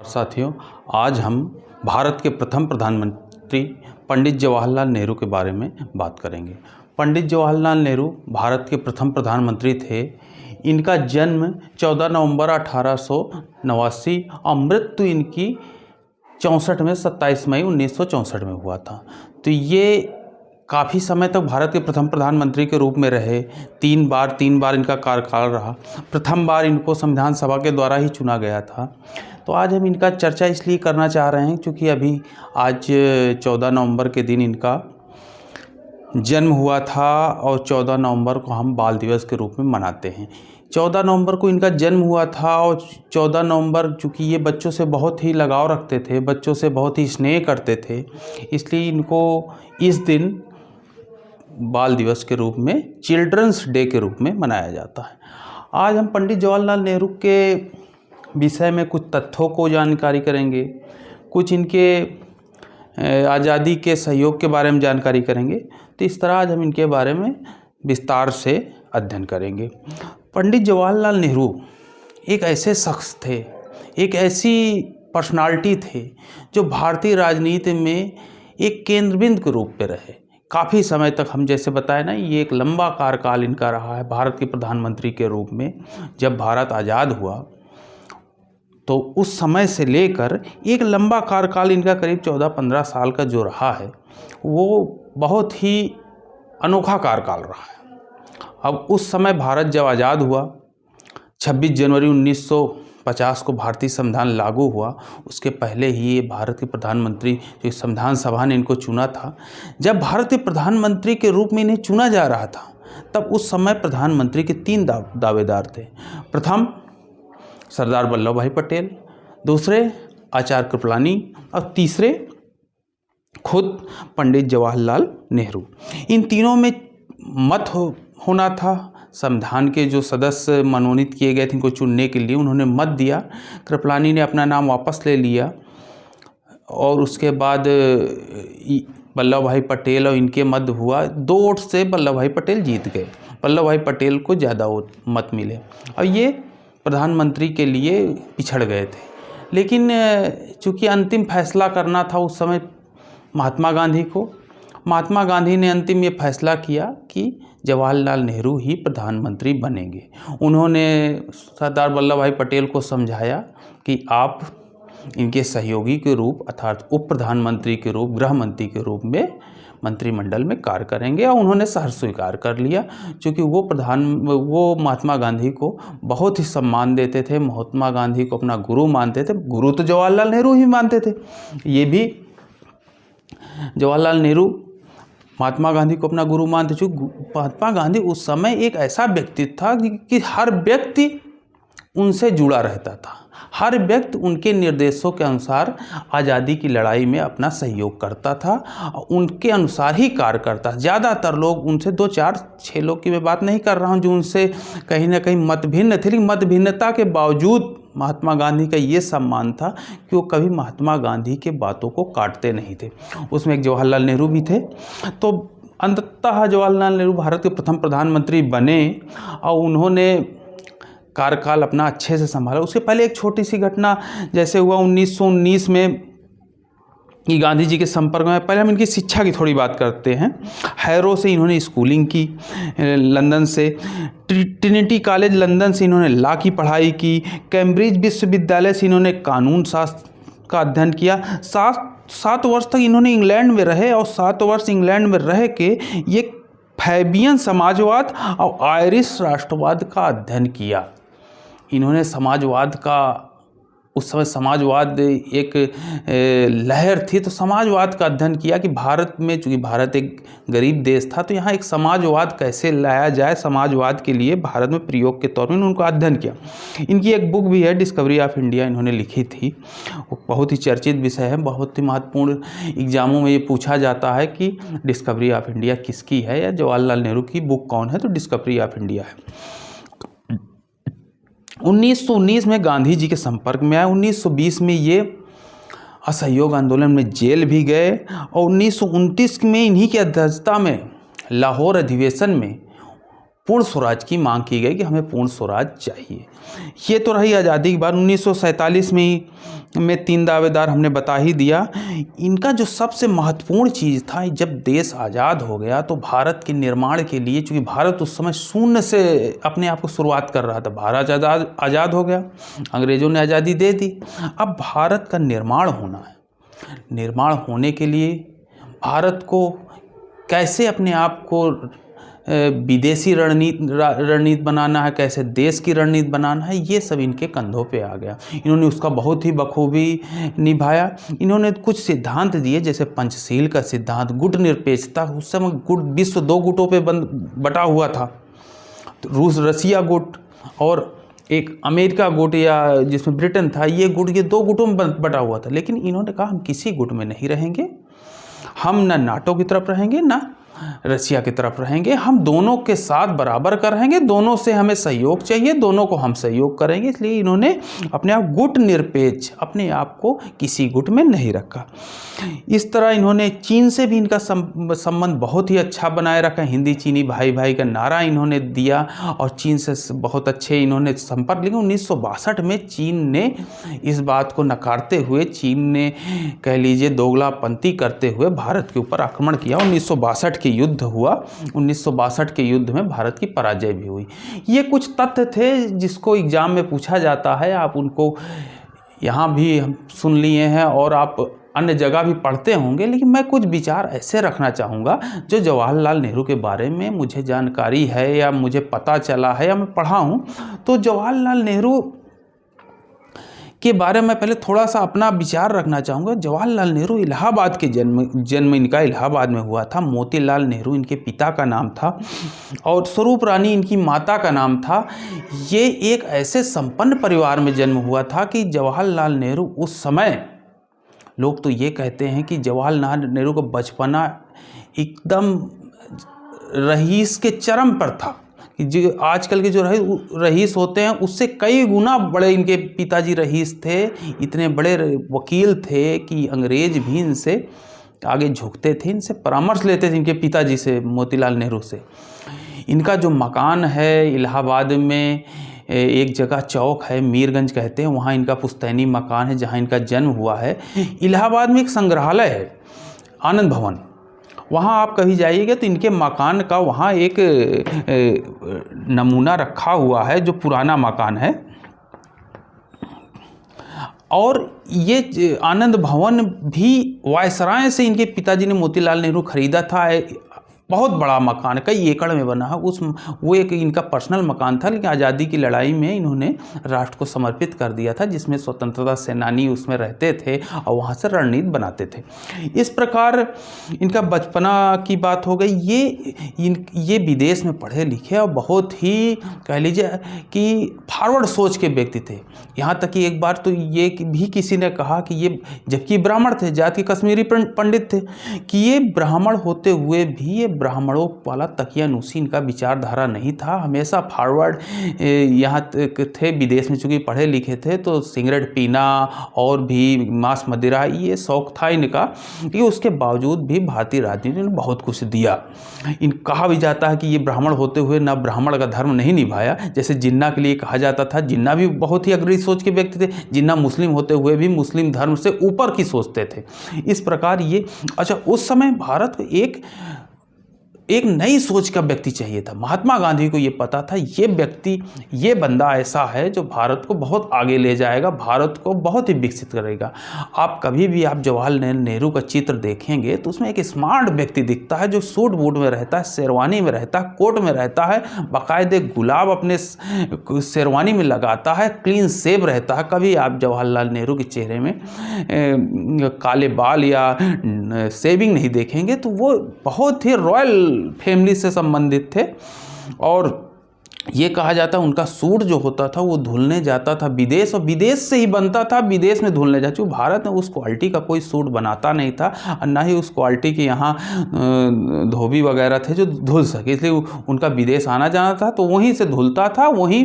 साथियों, आज हम भारत के प्रथम प्रधानमंत्री पंडित जवाहरलाल नेहरू के बारे में बात करेंगे। पंडित जवाहरलाल नेहरू भारत के प्रथम प्रधानमंत्री थे। इनका जन्म 14 नवंबर 1889 और मृत्यु इनकी 64 में 27 मई 1964 में हुआ था। तो ये काफ़ी समय तक भारत के प्रथम प्रधानमंत्री के रूप में रहे। तीन बार इनका कार्यकाल रहा। प्रथम बार इनको संविधान सभा के द्वारा ही चुना गया था। तो आज हम इनका चर्चा इसलिए करना चाह रहे हैं क्योंकि अभी आज 14 नवंबर के दिन इनका जन्म हुआ था और 14 नवंबर को हम बाल दिवस के रूप में मनाते हैं। 14 नवंबर को इनका जन्म हुआ था और 14 नवंबर चूँकि ये बच्चों से बहुत ही लगाव रखते थे, बच्चों से बहुत ही स्नेह करते थे, इसलिए इनको इस दिन बाल दिवस के रूप में, चिल्ड्रंस डे के रूप में मनाया जाता है। आज हम पंडित जवाहरलाल नेहरू के विषय में कुछ तथ्यों को जानकारी करेंगे, कुछ इनके आज़ादी के सहयोग के बारे में जानकारी करेंगे। तो इस तरह आज हम इनके बारे में विस्तार से अध्ययन करेंगे। पंडित जवाहरलाल नेहरू एक ऐसे शख्स थे, एक ऐसी पर्सनालिटी थे जो भारतीय राजनीति में एक केंद्रबिंदु के रूप में रहे। काफ़ी समय तक हम जैसे बताए ना, ये एक लंबा कार्यकाल इनका रहा है भारत के प्रधानमंत्री के रूप में। जब भारत आज़ाद हुआ तो उस समय से लेकर एक लंबा कार्यकाल इनका करीब 14-15 साल का जो रहा है, वो बहुत ही अनोखा कार्यकाल रहा है। अब उस समय भारत जब आज़ाद हुआ, 26 जनवरी 1950 को भारतीय संविधान लागू हुआ। उसके पहले ही ये भारत के प्रधानमंत्री, जो संविधान सभा ने इनको चुना था, जब भारत के प्रधानमंत्री के रूप में इन्हें चुना जा रहा था, तब उस समय प्रधानमंत्री के 3 दावेदार थे। प्रथम सरदार वल्लभ भाई पटेल, दूसरे आचार्य कृपलानी और तीसरे खुद पंडित जवाहरलाल नेहरू। इन तीनों में मत होना था। संविधान के जो सदस्य मनोनीत किए गए थे इनको चुनने के लिए, उन्होंने मत दिया। कृपलानी ने अपना नाम वापस ले लिया और उसके बाद वल्लभ भाई पटेल और इनके मत हुआ। 2 वोट से वल्लभ भाई पटेल जीत गए। वल्लभ भाई पटेल को ज़्यादा मत मिले और ये प्रधानमंत्री के लिए पिछड़ गए थे। लेकिन चूँकि अंतिम फैसला करना था उस समय महात्मा गांधी को, महात्मा गांधी ने अंतिम ये फैसला किया कि जवाहरलाल नेहरू ही प्रधानमंत्री बनेंगे। उन्होंने सरदार वल्लभ भाई पटेल को समझाया कि आप इनके सहयोगी के रूप अर्थात उप प्रधानमंत्री के रूप, गृह मंत्री के रूप में मंत्रिमंडल में कार्य करेंगे, और उन्होंने सहर्ष स्वीकार कर लिया। क्योंकि वो महात्मा गांधी को बहुत ही सम्मान देते थे, महात्मा गांधी को अपना गुरु मानते थे। गुरु तो जवाहरलाल नेहरू ही मानते थे। ये भी जवाहरलाल नेहरू महात्मा गांधी को अपना गुरु मानते। चूँकि महात्मा गांधी उस समय एक ऐसा व्यक्ति था कि हर व्यक्ति उनसे जुड़ा रहता था, हर व्यक्ति उनके निर्देशों के अनुसार आज़ादी की लड़ाई में अपना सहयोग करता था, उनके अनुसार ही कार्य करता। ज़्यादातर लोग उनसे 2-4-6 लोग की मैं बात नहीं कर रहा हूँ जो उनसे कहीं ना कहीं मत भिन्न थे, लेकिन मत भिन्नता के बावजूद महात्मा गांधी का ये सम्मान था कि वो कभी महात्मा गांधी के बातों को काटते नहीं थे। उसमें एक जवाहरलाल नेहरू भी थे। तो अंततः जवाहरलाल नेहरू भारत के प्रथम प्रधानमंत्री बने और उन्होंने कार्यकाल अपना अच्छे से संभाला। उसके पहले एक छोटी सी घटना जैसे हुआ 1919 में कि गांधी जी के संपर्क में, पहले हम इनकी शिक्षा की थोड़ी बात करते हैं। हैरो से इन्होंने स्कूलिंग की, लंदन से ट्रिनिटी कॉलेज लंदन से इन्होंने लॉ की पढ़ाई की, कैम्ब्रिज विश्वविद्यालय से इन्होंने कानून शास्त्र का अध्ययन किया। 7 वर्ष तक इन्होंने इंग्लैंड में रहे और 7 वर्ष इंग्लैंड में रह के ये फैबियन समाजवाद और आयरिश राष्ट्रवाद का अध्ययन किया। इन्होंने समाजवाद का, उस समय समाजवाद एक लहर थी, तो समाजवाद का अध्ययन किया कि भारत में, चूँकि भारत एक गरीब देश था, तो यहाँ एक समाजवाद कैसे लाया जाए, समाजवाद के लिए भारत में प्रयोग के तौर में उनका अध्ययन किया। इनकी एक बुक भी है, डिस्कवरी ऑफ इंडिया, इन्होंने लिखी थी। वो बहुत ही चर्चित विषय है, बहुत ही महत्वपूर्ण। एग्जामों में ये पूछा जाता है कि डिस्कवरी ऑफ इंडिया किसकी है या जवाहरलाल नेहरू की बुक कौन है, तो डिस्कवरी ऑफ इंडिया है। 1919 में गांधी जी के संपर्क में आए। 1920 में ये असहयोग आंदोलन में जेल भी गए और 1929 में इन्हीं की अध्यक्षता में लाहौर अधिवेशन में पूर्ण स्वराज की मांग की गई कि हमें पूर्ण स्वराज चाहिए। ये तो रही आज़ादी की बात। 1947 में 3 दावेदार हमने बता ही दिया। इनका जो सबसे महत्वपूर्ण चीज़ था, जब देश आज़ाद हो गया तो भारत के निर्माण के लिए, चूँकि भारत उस समय शून्य से अपने आप को शुरुआत कर रहा था, भारत आज़ाद हो गया, अंग्रेज़ों ने आज़ादी दे दी, अब भारत का निर्माण होना है। निर्माण होने के लिए भारत को कैसे अपने आप को विदेशी रणनीति बनाना है, कैसे देश की रणनीति बनाना है, ये सब इनके कंधों पे आ गया। इन्होंने उसका बहुत ही बखूबी निभाया। इन्होंने कुछ सिद्धांत दिए, जैसे पंचशील का सिद्धांत, गुट निरपेक्षता। उस समय गुट विश्व 2 गुटों पे बटा हुआ था, तो रसिया गुट और एक अमेरिका गुट, या जिसमें ब्रिटेन था, ये गुट, ये 2 गुटों में बटा हुआ था। लेकिन इन्होंने कहा हम किसी गुट में नहीं रहेंगे, हम ना नाटो की तरफ रहेंगे ना रसिया की तरफ रहेंगे, हम दोनों के साथ बराबर कर रहेंगे, दोनों से हमें सहयोग चाहिए, दोनों को हम सहयोग करेंगे। इसलिए इन्होंने अपने आप गुट निरपेक्ष, अपने आप को किसी गुट में नहीं रखा। इस तरह इन्होंने चीन से भी इनका संबंध बहुत ही अच्छा बनाए रखा। हिंदी चीनी भाई भाई का नारा इन्होंने दिया और चीन से बहुत अच्छे इन्होंने संपर्क। लेकिन 1962 में चीन ने इस बात को नकारते हुए, चीन ने कह लीजिए दोगलापंती करते हुए भारत के ऊपर आक्रमण किया। 1962 के युद्ध हुआ। 1962 के युद्ध में भारत की पराजय भी हुई। ये कुछ तथ्य थे जिसको एग्जाम में पूछा जाता है, आप उनको यहाँ भी सुन लिए हैं और आप अन्य जगह भी पढ़ते होंगे। लेकिन मैं कुछ विचार ऐसे रखना चाहूँगा जो जवाहरलाल नेहरू के बारे में मुझे जानकारी है या मुझे पता चला है या मैं पढ़ा हूँ। तो जवाहरलाल नेहरू के बारे में पहले थोड़ा सा अपना विचार रखना चाहूँगा। जवाहरलाल नेहरू इलाहाबाद के जन्म इनका इलाहाबाद में हुआ था। मोतीलाल नेहरू इनके पिता का नाम था और स्वरूप रानी इनकी माता का नाम था। ये एक ऐसे संपन्न परिवार में जन्म हुआ था कि जवाहरलाल नेहरू उस समय, लोग तो ये कहते हैं कि जवाहरलाल नेहरू का बचपना एकदम रईस के चरम पर था। जो आजकल के जो रईस होते हैं उससे कई गुना बड़े इनके पिताजी रईस थे। इतने बड़े वकील थे कि अंग्रेज भी इनसे आगे झुकते थे, इनसे परामर्श लेते थे, इनके पिताजी से, मोतीलाल नेहरू से। इनका जो मकान है इलाहाबाद में, एक जगह चौक है, मीरगंज कहते हैं, वहाँ इनका पुश्तैनी मकान है जहाँ इनका जन्म हुआ है। इलाहाबाद में एक संग्रहालय है, आनंद भवन, वहाँ आप कभी जाइएगा तो इनके मकान का वहाँ एक नमूना रखा हुआ है जो पुराना मकान है। और ये आनंद भवन भी वायसराय से इनके पिताजी ने मोतीलाल नेहरू खरीदा था। बहुत बड़ा मकान, कई एकड़ में बना है। वो एक इनका पर्सनल मकान था, लेकिन आज़ादी की लड़ाई में इन्होंने राष्ट्र को समर्पित कर दिया था, जिसमें स्वतंत्रता सेनानी उसमें रहते थे और वहाँ से रणनीति बनाते थे। इस प्रकार इनका बचपना की बात हो गई। ये विदेश में पढ़े लिखे और बहुत ही कह लीजिए कि फॉरवर्ड सोच के व्यक्ति थे। यहाँ तक कि एक बार तो ये भी किसी ने कहा कि ये, जबकि ब्राह्मण थे, जात के कश्मीरी पंडित थे, कि ये ब्राह्मण होते हुए भी ये ब्राह्मणों वाला तकियानुसी इनका विचारधारा नहीं था। हमेशा फॉरवर्ड यहाँ थे, विदेश में चूँकि पढ़े लिखे थे तो सिगरेट पीना और भी मांस मदिरा ये शौक था इनका। कि उसके बावजूद भी भारतीय राजनीति ने बहुत कुछ दिया। कहा भी जाता है कि ये ब्राह्मण होते हुए ना ब्राह्मण का धर्म नहीं निभाया, जैसे जिन्ना के लिए कहा जाता था। जिन्ना भी बहुत ही अग्रणी सोच के व्यक्ति थे। जिन्ना मुस्लिम होते हुए भी मुस्लिम धर्म से ऊपर की सोचते थे। इस प्रकार ये, अच्छा, उस समय भारत को एक नई सोच का व्यक्ति चाहिए था। महात्मा गांधी को ये पता था ये व्यक्ति, ये बंदा ऐसा है जो भारत को बहुत आगे ले जाएगा, भारत को बहुत ही विकसित करेगा। आप कभी भी आप जवाहरलाल नेहरू का चित्र देखेंगे तो उसमें एक स्मार्ट व्यक्ति दिखता है जो सूट बूट में रहता है, शेरवानी में रहता है, कोट में रहता है, बाकायदे गुलाब अपने शेरवानी में लगाता है, क्लीन शेव रहता है। कभी आप जवाहरलाल नेहरू के चेहरे में काले बाल या शेविंग नहीं देखेंगे। तो वो बहुत ही रॉयल फैमिली से संबंधित थे और ये कहा जाता है उनका सूट जो होता था वो धुलने जाता था विदेश, और विदेश से ही बनता था, विदेश में धुलने जाता। क्योंकि भारत में उस क्वालिटी का कोई सूट बनाता नहीं था और ना ही उस क्वालिटी के यहाँ धोबी वगैरह थे जो धुल सके, इसलिए उनका विदेश आना जाना था, तो वहीं से धुलता था, वहीं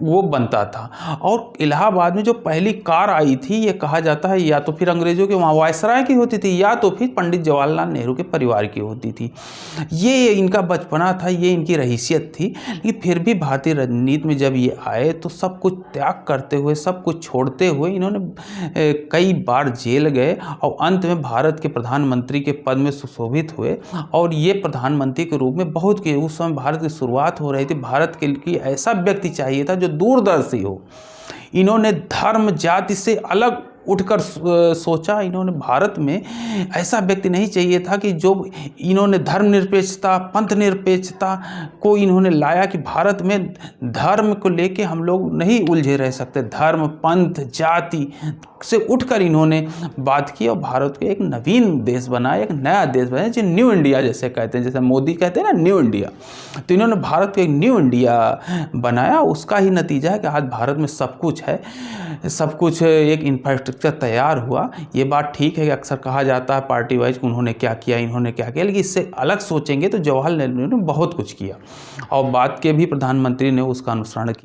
वो बनता था। और इलाहाबाद में जो पहली कार आई थी, ये कहा जाता है या तो फिर अंग्रेज़ों के वहाँ वायसराय की होती थी या तो फिर पंडित जवाहरलाल नेहरू के परिवार की होती थी। ये इनका बचपना था, ये इनकी रहीसियत थी। लेकिन फिर भी भारतीय राजनीति में जब ये आए तो सब कुछ त्याग करते हुए, सब कुछ छोड़ते हुए इन्होंने कई बार जेल गए और अंत में भारत के प्रधानमंत्री के पद में सुशोभित हुए। और ये प्रधानमंत्री के रूप में बहुत के उस समय भारत की शुरुआत हो रही थी, भारत के लिए ऐसा व्यक्ति चाहिए था जो दूरदर्शी हो। इन्होंने धर्म जाति से अलग उठकर सोचा। इन्होंने भारत में ऐसा व्यक्ति नहीं चाहिए था कि जो इन्होंने धर्मनिरपेक्षता, पंथ निरपेक्षता को इन्होंने लाया कि भारत में धर्म को लेके हम लोग नहीं उलझे रह सकते। धर्म, पंथ, जाति से उठकर इन्होंने बात की और भारत को एक नवीन देश बनाया, एक नया देश बनाया, जो न्यू इंडिया जैसे कहते हैं, जैसे मोदी कहते हैं ना न्यू इंडिया। तो इन्होंने भारत को एक न्यू इंडिया बनाया। उसका ही नतीजा है कि आज भारत में सब कुछ है, सब कुछ एक इंफ्रास्ट्रक्चर तैयार हुआ। ये बात ठीक है कि अक्सर कहा जाता है पार्टी वाइज कि उन्होंने क्या किया, इन्होंने क्या किया, लेकिन इससे अलग सोचेंगे तो जवाहरलाल नेहरू ने बहुत कुछ किया और बाद के भी प्रधानमंत्री ने उसका अनुसरण किया।